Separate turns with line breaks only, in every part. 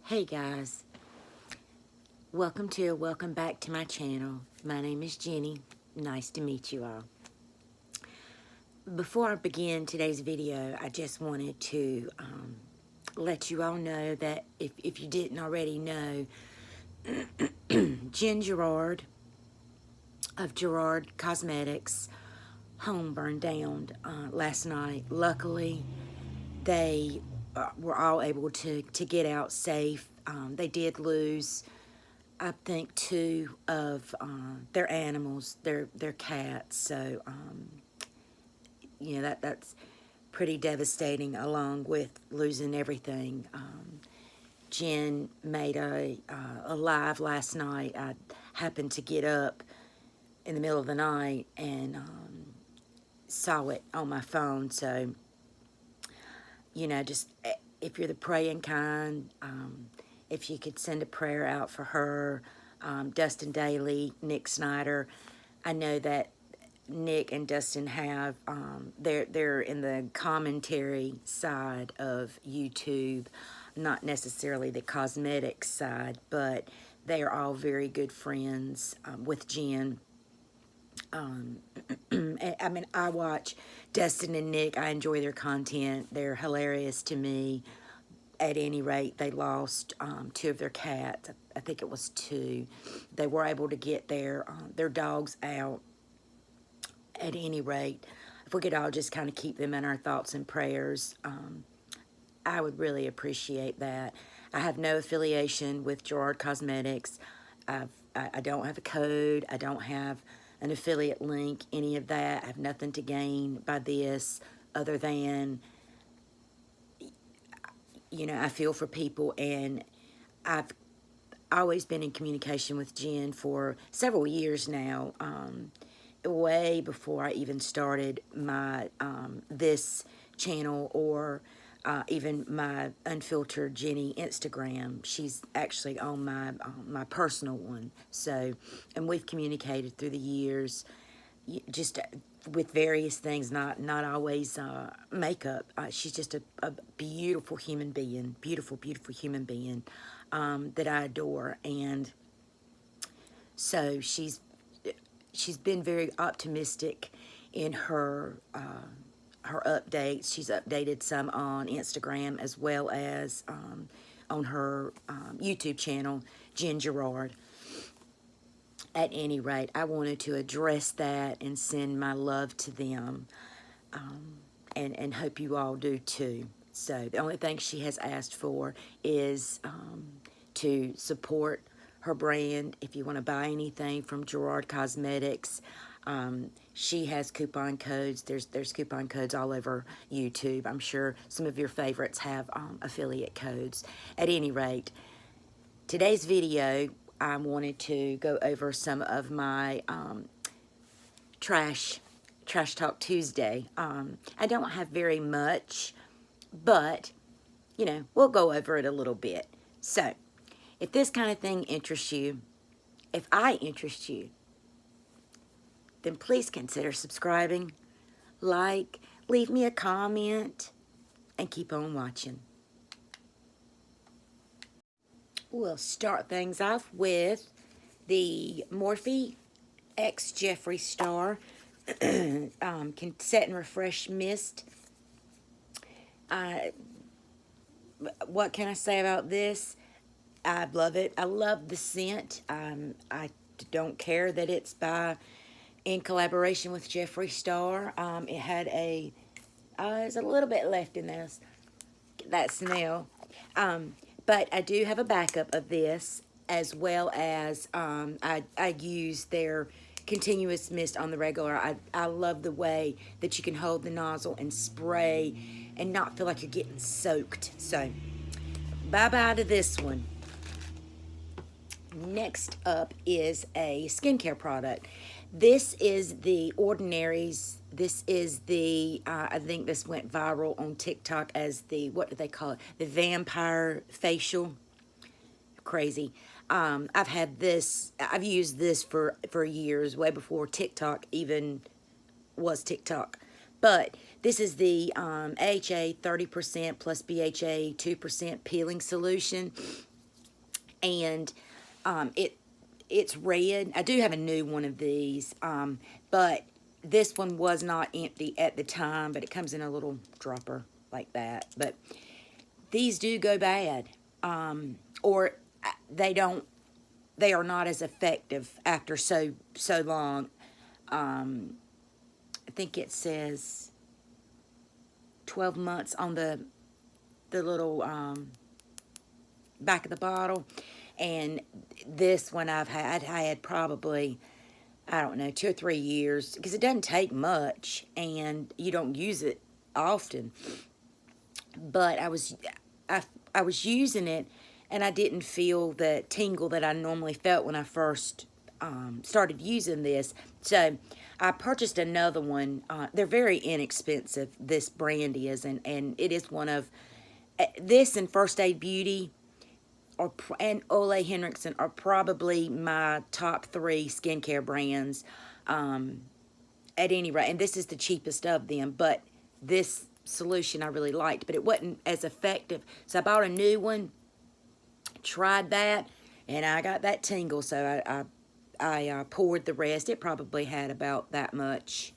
Hey guys, welcome back to my channel. My name is Jenny. Nice to meet you all. Before I begin today's video, I just wanted to let you all know that if you didn't already know, Jen Gerard of Gerard Cosmetics home burned down last night. Luckily, they were all able to get out safe. They did lose, I think, two of their animals, their cats. So, you know, that's pretty devastating, along with losing everything. Jen made a live last night. I happened to get up in the middle of the night and saw it on my phone. So, you know, just if you're the praying kind, if you could send a prayer out for her, Dustin Daly, Nick Snyder. I know that Nick and Dustin have, they're in the commentary side of YouTube, not necessarily the cosmetics side, but they are all very good friends with Jen. I mean, I watch Dustin and Nick. I enjoy their content. They're hilarious to me. At any rate, they lost two of their cats. I think it was two. They were able to get their dogs out. At any rate, if we could all just kind of keep them in our thoughts and prayers, I would really appreciate that. I have no affiliation with Gerard Cosmetics. I don't have a code. I don't have an affiliate link, any of that. I have nothing to gain by this other than, you know, I feel for people, and I've always been in communication with Jen for several years now, way before I even started my this channel or even my Unfiltered Jenny Instagram. She's actually on my personal one. So, and we've communicated through the years, just with various things, not always makeup. She's just a beautiful human being, beautiful human being that I adore. And so she's been very optimistic in her her updates. She's updated some on Instagram as well as on her YouTube channel, Jen Gerard. At any rate, I wanted to address that and send my love to them, and hope you all do too. So the only thing she has asked for is to support her brand. If you want to buy anything from Gerard Cosmetics, she has coupon codes. There's coupon codes all over YouTube. I'm sure some of your favorites have affiliate codes. At any rate, today's video, I wanted to go over some of my Trash Talk Tuesday. I don't have very much, but, you know, we'll go over it a little bit. So, if this kind of thing interests you, if I interest you, then please consider subscribing, like, leave me a comment, and keep on watching. We'll start things off with the Morphe X Jeffree Star Set and Refresh Mist. What can I say about this? I love it. I love the scent. I don't care that it's in collaboration with Jeffree Star. It had there's a little bit left in this, that smell. But I do have a backup of this, as well as I use their continuous mist on the regular. I love the way that you can hold the nozzle and spray and not feel like you're getting soaked. So, bye-bye to this one. Next up is a skincare product. This is the Ordinary's. This is the, I think this went viral on TikTok as the, what do they call it? The vampire facial. Crazy. I've had this, I've used this for years, way before TikTok even was TikTok. But this is the AHA 30% plus BHA 2% peeling solution. and it's red. I do have a new one of these, but this one was not empty at the time, but it comes in a little dropper like that. But these do go bad, or they don't. They are not as effective after so long. I think it says 12 months on the little back of the bottle, and this one I had probably, I don't know, 2 or 3 years, because it doesn't take much and you don't use it often. But I was using it, and I didn't feel the tingle that I normally felt when I first started using this. So I purchased another one. They're very inexpensive, this brand is, and it is one of, this and First Aid Beauty and Ole Henriksen are probably my top 3 skincare brands at any rate. And this is the cheapest of them, but this solution I really liked, but it wasn't as effective. So I bought a new one, tried that, and I got that tingle, so I poured the rest. It probably had about that much.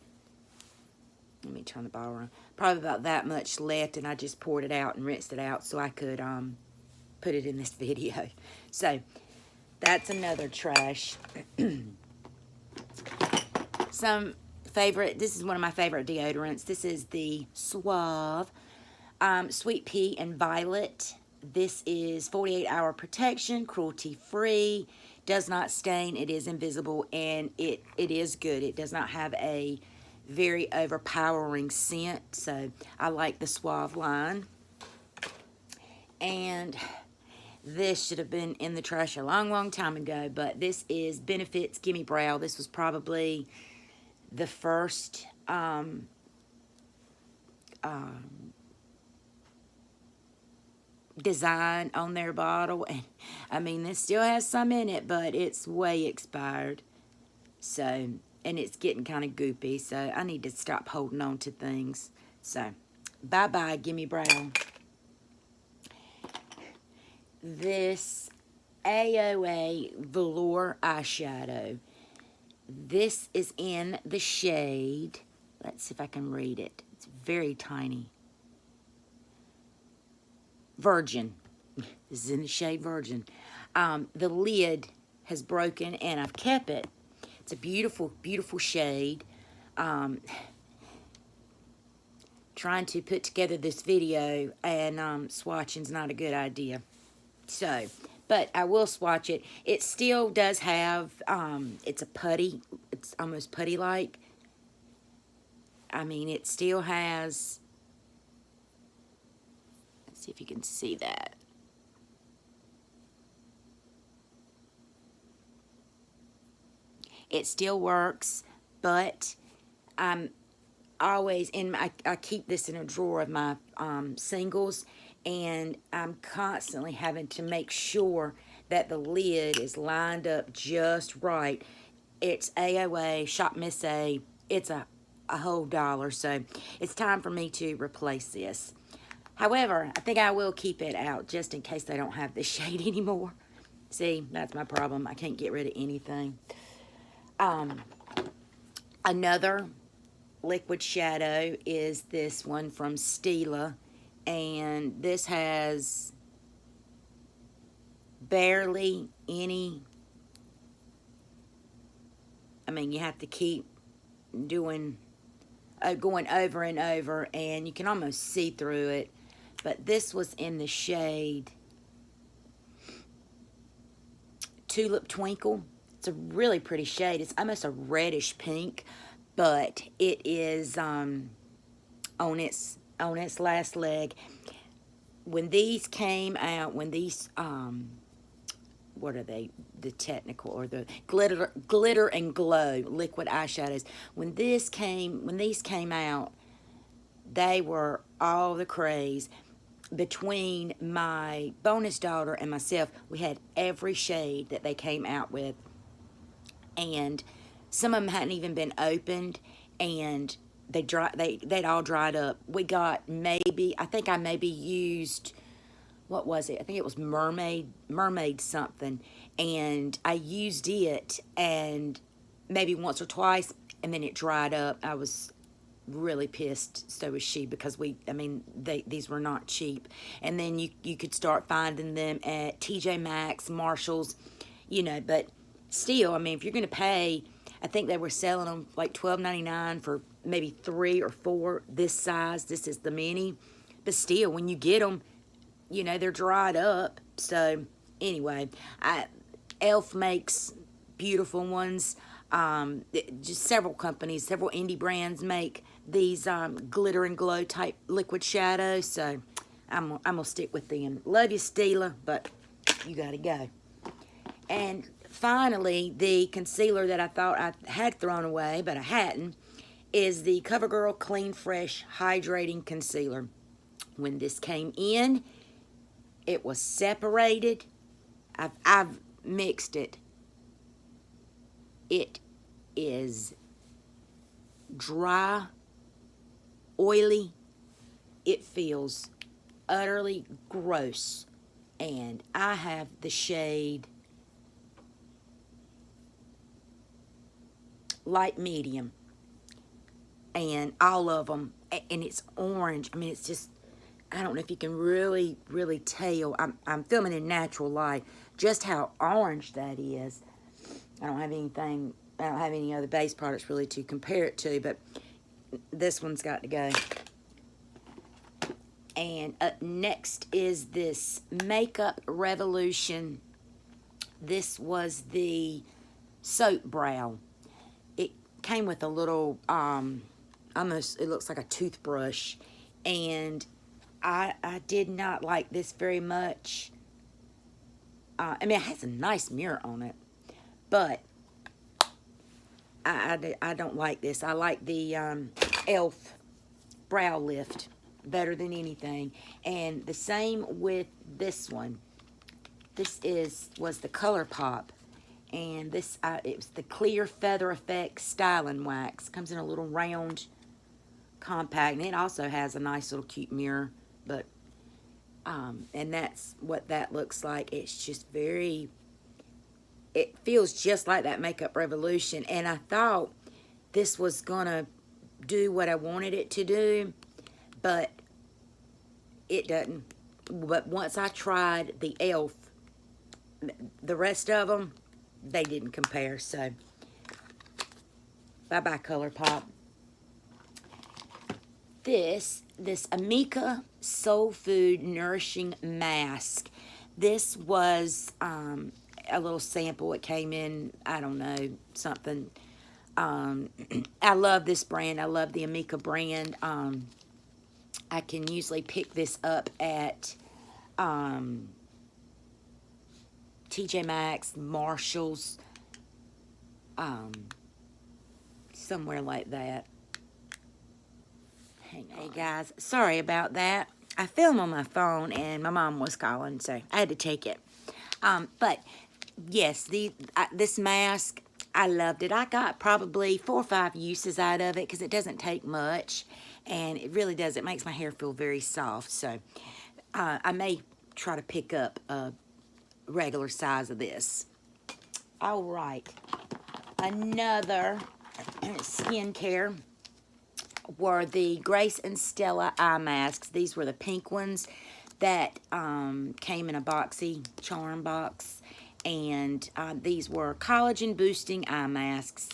Let me turn the bottle around. Probably about that much left, and I just poured it out and rinsed it out so I could put it in this video. So that's another trash. This is one of my favorite deodorants. This is the Suave Sweet Pea and Violet. This is 48-hour protection, cruelty-free, does not stain, it is invisible, and it is good. It does not have a very overpowering scent, so I like the Suave line. And this should have been in the trash a long time ago, but this is Benefit's Gimme Brow. This was probably the first design on their bottle, and I mean, this still has some in it, but it's way expired. So, and it's getting kind of goopy, so I need to stop holding on to things. So, bye-bye, Gimme Brow. This AOA Velour eyeshadow. This is in the shade, let's see if I can read it. It's very tiny. Virgin. This is in the shade Virgin. The lid has broken, and I've kept it. It's a beautiful, beautiful shade. Trying to put together this video, and swatching's not a good idea. So, but I will swatch it. It still does have, it's a putty. It's almost putty-like. I mean, it still has, let's see if you can see that. It still works, but I'm always I keep this in a drawer of my singles, and I'm constantly having to make sure that the lid is lined up just right. It's AOA, Shop Miss A. It's a whole $1, so it's time for me to replace this. However, I think I will keep it out just in case they don't have this shade anymore. See, that's my problem. I can't get rid of anything. Another liquid shadow is this one from Stella, and this has barely any, I mean, you have to keep doing, going over and over, and you can almost see through it. But this was in the shade Tulip Twinkle. It's a really pretty shade. It's almost a reddish pink, but it is on its last leg. When these came out, when these what are they? The technical, or the glitter and glow liquid eyeshadows. When these came out, they were all the craze. Between my bonus daughter and myself, we had every shade that they came out with, and some of them hadn't even been opened, and they'd all dried up. We got maybe, I think I maybe used what was it? I think it was mermaid something. And I used it and maybe once or twice, and then it dried up. I was really pissed. So was she, because these were not cheap. And then you could start finding them at TJ Maxx, Marshalls, but still, if you're gonna pay, I think they were selling them like $12.99 for maybe 3 or 4 this size. This is the mini, but still, when you get them, they're dried up. So anyway, Elf makes beautiful ones. Just several companies, several indie brands make these glitter and glow type liquid shadows. So I'm gonna stick with them. Love you, Stella, but you gotta go. And finally, the concealer that I thought I had thrown away, but I hadn't, is the Covergirl Clean Fresh Hydrating Concealer. When this came in, it was separated. I've mixed it. It is dry, oily. It feels utterly gross. And I have the shade light medium, and all of them, and it's orange. It's just, I don't know if you can really tell. I'm filming in natural light just how orange that is. I don't have any other base products really to compare it to, but this one's got to go. And up next is this Makeup Revolution. This was the Soap Brow. It came with a little, almost, it looks like a toothbrush. And I did not like this very much. It has a nice mirror on it. But I don't like this. I like the e.l.f. Brow Lift better than anything. And the same with this one. This was the ColourPop. And this, it was the Clear Feather Effect Styling Wax. Comes in a little round compact. And it also has a nice little cute mirror. But, and that's what that looks like. It's just very, it feels just like that Makeup Revolution. And I thought this was gonna do what I wanted it to do, but it doesn't. But once I tried the e.l.f., the rest of them, they didn't compare. So bye-bye ColourPop. This Amika Soul Food Nourishing Mask. This was a little sample. It came in, I don't know, something. I love this brand. I love the Amika brand. I can usually pick this up at TJ Maxx, Marshalls, somewhere like that. Hang on. Hey guys, sorry about that. I film on my phone and my mom was calling, so I had to take it. But yes, this mask, I loved it. I got probably 4 or 5 uses out of it because it doesn't take much, and it really does. It makes my hair feel very soft. So I may try to pick up a regular size of this. All right, another skincare were the Grace and Stella eye masks. These were the pink ones that came in a boxy charm box. And these were collagen boosting eye masks.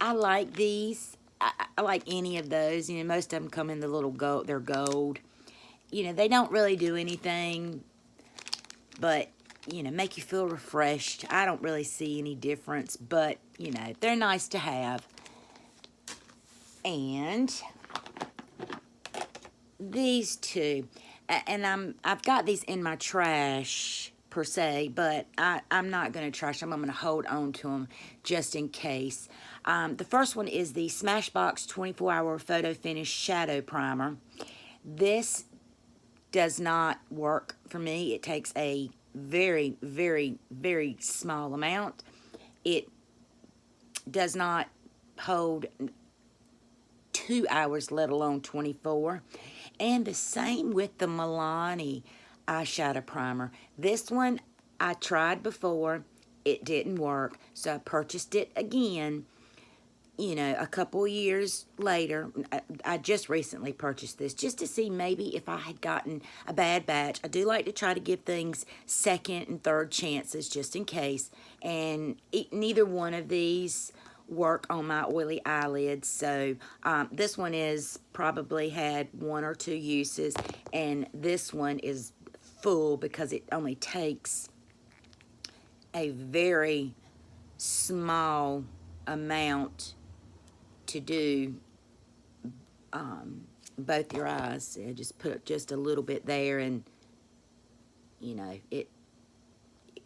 I like these. I like any of those. Most of them come in the little gold. They're gold. They don't really do anything but, make you feel refreshed. I don't really see any difference, but, they're nice to have. And these two, and I've got these in my trash per se, but I'm not going to trash them. I'm going to hold on to them just in case. The first one is the Smashbox 24-Hour Photo Finish Shadow Primer. This does not work for me. It takes a very, very, very small amount. It does not hold 2 hours, let alone 24. And the same with the Milani. eyeshadow primer. This one I tried before. It didn't work, so I purchased it again, you know, a couple years later. I just recently purchased this just to see maybe if I had gotten a bad batch. I do like to try to give things second and third chances just in case, and neither one of these work on my oily eyelids. So this one is probably had 1 or 2 uses, and this one is full because it only takes a very small amount to do both your eyes. I just put just a little bit there, and you know, it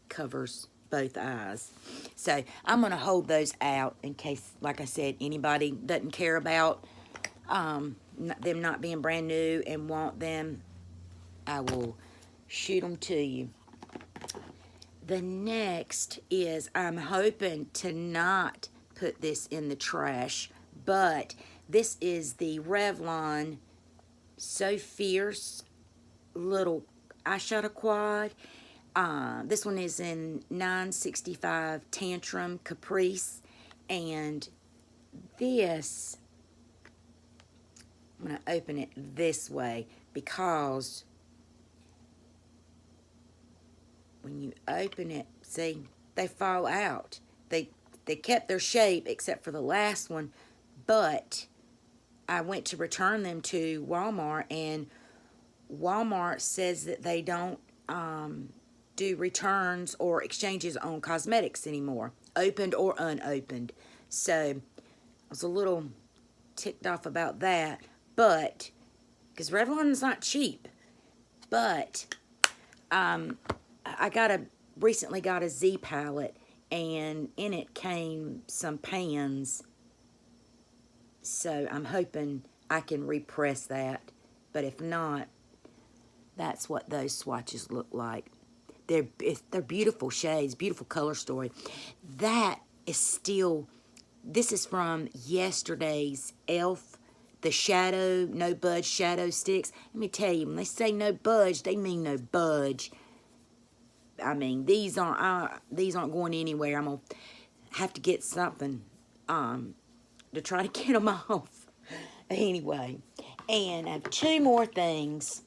covers both eyes. So I'm going to hold those out in case, like I said, anybody doesn't care about them not being brand new and want them. I will shoot them to you. The next is, I'm hoping to not put this in the trash, but this is the Revlon So Fierce little eyeshadow quad. This one is in 965 Tantrum Caprice, and this, I'm going to open it this way because when you open it, see, they fall out. They kept their shape except for the last one, but I went to return them to Walmart, and Walmart says that they don't do returns or exchanges on cosmetics anymore, opened or unopened. So I was a little ticked off about that, but because Revlon's not cheap, but I recently got a Z palette, and in it came some pans, so I'm hoping I can repress that, but if not, that's what those swatches look like. They're beautiful shades, beautiful color story. That is still, this is from yesterday's e.l.f., the shadow, no budge shadow sticks. Let me tell you, when they say no budge, they mean no budge. I mean, these aren't going anywhere. I'm gonna have to get something to try to get them off. Anyway, and I have 2 more things.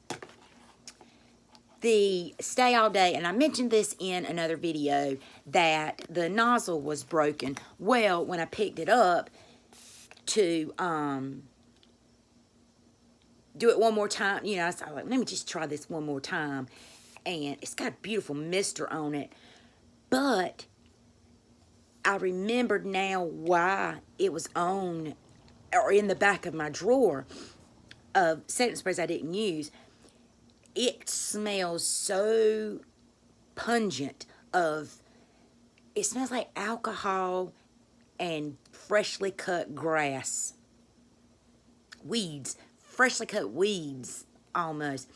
The Stay All Day, and I mentioned this in another video, that the nozzle was broken. Well, when I picked it up to do it one more time, you know, I was like, let me just try this one more time. And it's got a beautiful mister on it. But I remembered now why it was on or in the back of my drawer of setting sprays I didn't use. It smells so pungent it smells like alcohol and freshly cut grass. Weeds, freshly cut weeds almost.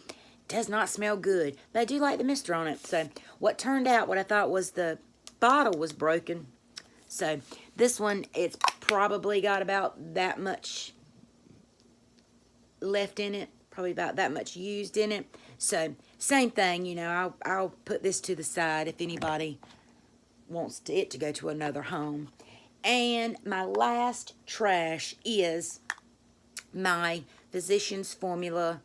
Does not smell good, but I do like the mister on it. So what turned out, what I thought was the bottle was broken. So this one, it's probably got about that much left in it, probably about that much used in it. So same thing, you know, I'll put this to the side if anybody wants it to go to another home. And my last trash is my Physicians Formula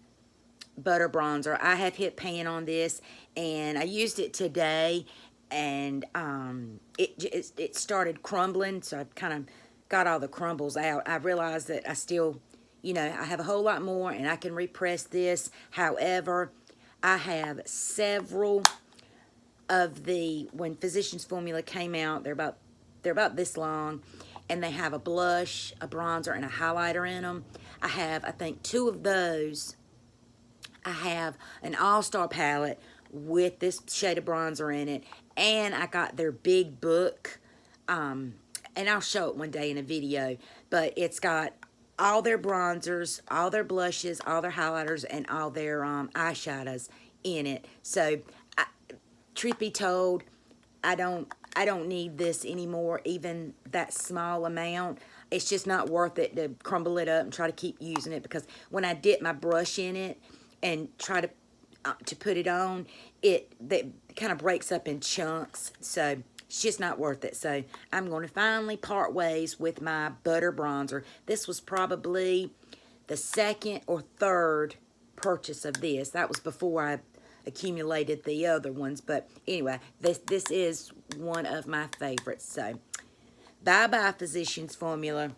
butter bronzer. I have hit pan on this, and I used it today, and it started crumbling, so I kind of got all the crumbles out. I realized that I still, you know, I have a whole lot more, and I can repress this. However, I have several of when Physicians Formula came out, they're about this long, and they have a blush, a bronzer, and a highlighter in them. I have, I think, 2 of those. I have an all-star palette with this shade of bronzer in it, and I got their big book, and I'll show it one day in a video, but it's got all their bronzers, all their blushes, all their highlighters, and all their eyeshadows in it. So, truth be told, I don't need this anymore, even that small amount. It's just not worth it to crumble it up and try to keep using it, because when I dip my brush in it and try to to put it on, that kind of breaks up in chunks. So it's just not worth it. So I'm going to finally part ways with my butter bronzer. This was probably the second or third purchase of this. That was before I accumulated the other ones. But anyway, this is one of my favorites. So bye-bye, Physicians Formula.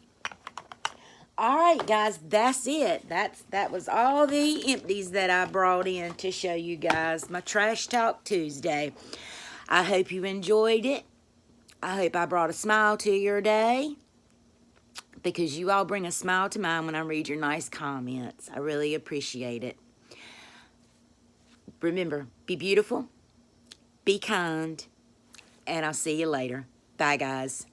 All right, guys, that's it. That was all the empties that I brought in to show you guys my Trash Talk Tuesday. I hope you enjoyed it. I hope I brought a smile to your day, because you all bring a smile to mine when I read your nice comments. I really appreciate it. Remember, be beautiful, be kind, and I'll see you later. Bye, guys.